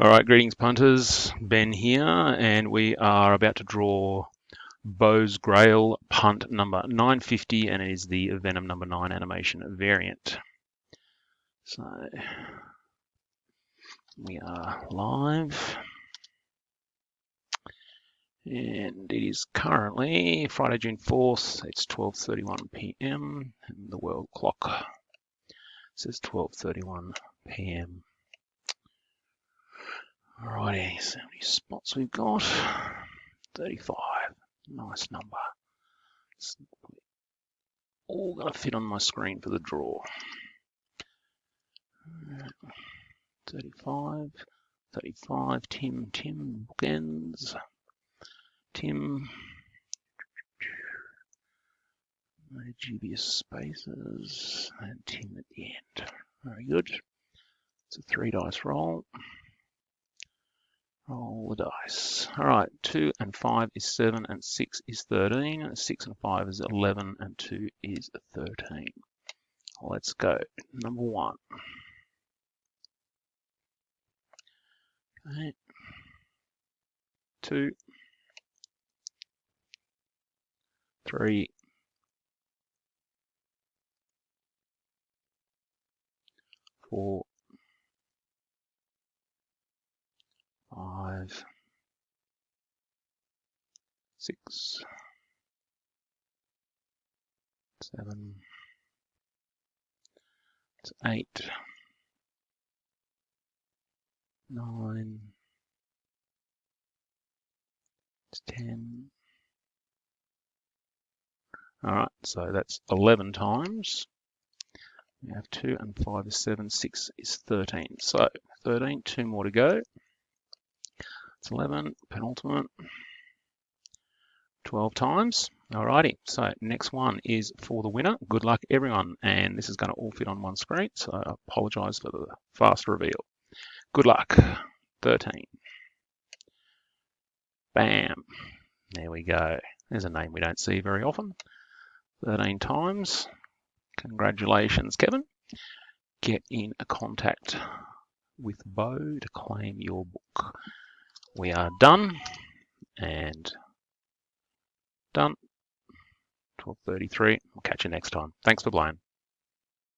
All right, greetings punters, Ben here, and we are about to draw Bow's Grail punt number 950, and it is the Venom number 9 animation variant. So we are live, and it is currently Friday, June 4th. It's 12:31 p.m. and the world clock says 12:31 p.m. Alrighty, so how many spots we've got? 35. Nice number. It's all going to fit on my screen for the draw. 35, 35, Tim, bookends. Tim, no dubious spaces, and Tim at the end. Very good. It's a 3 dice roll. Roll the dice. All right, 2 and 5 is 7, and 6 is 13. 6 and 5 is 11, and 2 is 13. Let's go. Number 1. Okay. 2, 3, 4, 5, 6, 7, 8, 9, 10. All right, so that's 11 times. We have 2 and 5 is 7, 6 is 13. So 13, 2 more to go. It's 11, penultimate, 12 times. Alrighty, so next one is for the winner. Good luck, everyone. And this is going to all fit on one screen, so I apologize for the fast reveal. Good luck. 13. Bam. There we go. There's a name we don't see very often. 13 times. Congratulations, Kevin. Get in contact with Bo to claim your book. We are done and done. 12:33. We'll catch you next time. Thanks for playing.